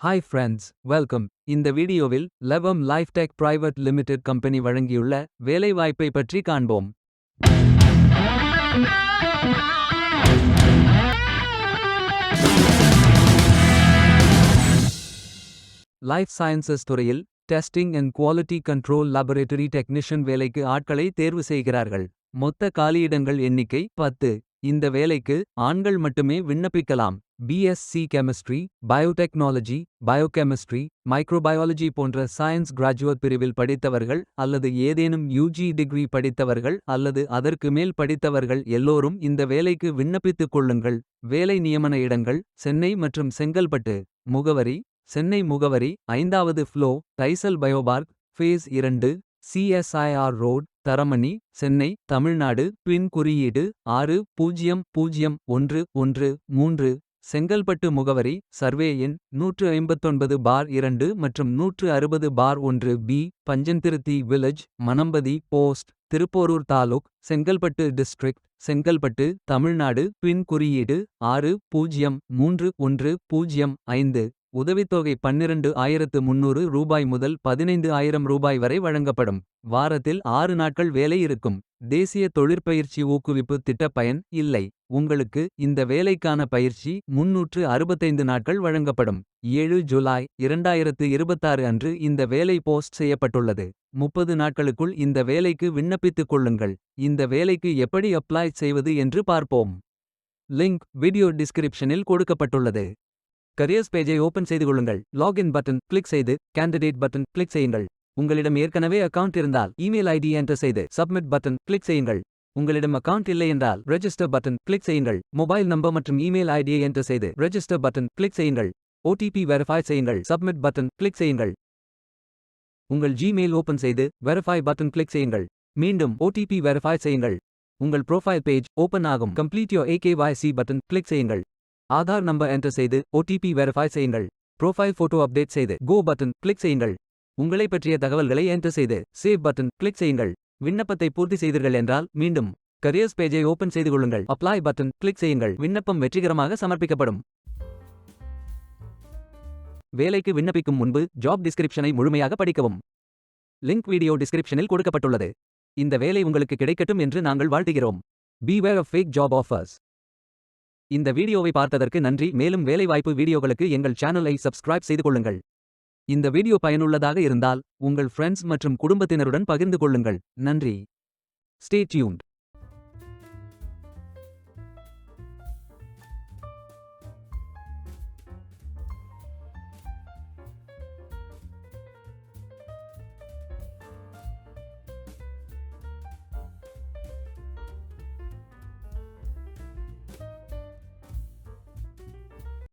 Hi friends, welcome. இந்த வீடியோவில் லெவம் லைஃப்டெக் private limited company வழங்கியுள்ள வேலைவாய்ப்பை பற்றி காண்போம். லைஃப் சயின்சஸ் துறையில் testing and quality control laboratory technician வேலைக்கு ஆட்களை தேர்வு செய்கிறார்கள். மொத்த காலியிடங்கள் எண்ணிக்கை 10. இந்த வேலைக்கு ஆண்கள் மட்டுமே விண்ணப்பிக்கலாம். BSc chemistry, biotechnology, biochemistry, microbiology போன்ற சயின்ஸ் கிராஜுவேட் பிரிவில் படித்தவர்கள் அல்லது ஏதேனும் யூஜி டிகிரி படித்தவர்கள் அல்லது அதற்கு மேல் படித்தவர்கள் எல்லோரும் இந்த வேலைக்கு விண்ணப்பித்துக் கொள்ளுங்கள். வேலை நியமன இடங்கள் சென்னை மற்றும் செங்கல்பட்டு. முகவரி: சென்னை முகவரி 5வது floor, TICEL Bio Park, phase 2, CSIR road, Taramani, Chennai, Tamil Nadu. Pin குறியீடு 600113. செங்கல்பட்டு முகவரி: சர்வே எண் 159/2 மற்றும் 160/1 B. Panchanthiruthi village, Manampathi post, Thiruporur taluk, Chengalpattu district, Chengalpattu, Tamil Nadu. Pin குறியீடு 603105. உதவித்தொகை 12,300 ரூபாய் முதல் 15,000 ரூபாய் வரை வழங்கப்படும். வாரத்தில் 6 நாட்கள் வேலை இருக்கும். தேசிய தொழிற்பயிற்சி ஊக்குவிப்பு திட்ட பயன் இல்லை. உங்களுக்கு இந்த வேலைக்கான பயிற்சி 365 நாட்கள் வழங்கப்படும். 7 ஜூலை 2026 அன்று இந்த வேலை போஸ்ட் செய்யப்பட்டுள்ளது. 30 நாட்களுக்குள் இந்த வேலைக்கு விண்ணப்பித்துக் கொள்ளுங்கள். இந்த வேலைக்கு எப்படி அப்ளை செய்வது என்று பார்ப்போம். லிங்க் வீடியோ டிஸ்கிரிப்ஷனில் கொடுக்கப்பட்டுள்ளது. கரியர்ஸ் பேஜை ஓபன் செய்து கொள்ளுங்கள். லாகின் பட்டன் கிளிக் செய்து கேண்டிடேட் பட்டன் கிளிக் செய்யுங்கள். உங்களிடம் ஏற்கனவே அக்கவுண்ட் இருந்தால் இமெயில் ஐடி என்டர் செய்து சப்மிட் பட்டன் கிளிக் செய்யுங்கள். உங்களிடம் அக்கவுண்ட் இல்லை என்றால் ரெஜிஸ்டர் பட்டன் கிளிக் செய்யுங்கள். மொபைல் நம்பர் மற்றும் இமெயில் ஐடியை என்டர் செய்து ரெஜிஸ்டர் பட்டன் கிளிக் செய்யுங்கள். ஓடிபி வெரிஃபை செய்யுங்கள். சப்மிட் பட்டன் கிளிக் செய்யுங்கள். உங்கள் ஜிமெயில் ஓபன் செய்து வெரிஃபை பட்டன் கிளிக் செய்யுங்கள். மீண்டும் ஓடிபி வெரிஃபை செய்யுங்கள். உங்கள் ப்ரொஃபைல் பேஜ் ஓபன் ஆகும். Complete your AKYC button click செய்யுங்கள். ஆதார் நம்பர் என்டர் செய்து ஓடிபி வெரிஃபை செய்யுங்கள். ப்ரொஃபைல் போட்டோ அப்டேட் செய்து கோ பட்டன் கிளிக் செய்யுங்கள். உங்களை பற்றிய தகவல்களை என்டர் செய்து சேவ் பட்டன் கிளிக் செய்யுங்கள். விண்ணப்பத்தை பூர்த்தி செய்தீர்கள் என்றால் மீண்டும் கரியர்ஸ் பேஜை ஓபன் செய்து கொள்ளுங்கள். அப்ளை பட்டன் கிளிக் செய்யுங்கள். விண்ணப்பம் வெற்றிகரமாக சமர்ப்பிக்கப்படும். வேலைக்கு விண்ணப்பிக்கும் முன்பு ஜாப் டிஸ்கிரிப்ஷனை முழுமையாக படிக்கவும். லிங்க் வீடியோ டிஸ்கிரிப்ஷனில் கொடுக்கப்பட்டுள்ளது. இந்த வேலை உங்களுக்கு கிடைக்கட்டும் என்று நாங்கள் வாழ்த்துகிறோம். Beware of fake job offers. இந்த வீடியோவை பார்த்ததற்கு நன்றி. மேலும் வேலைவாய்ப்பு வீடியோகளுக்கு எங்கள் சேனலை சப்ஸ்கிரைப் செய்து கொள்ளுங்கள். இந்த வீடியோ பயனுள்ளதாக இருந்தால் உங்கள் ஃப்ரெண்ட்ஸ் மற்றும் குடும்பத்தினருடன் பகிர்ந்து கொள்ளுங்கள். நன்றி. Stay tuned.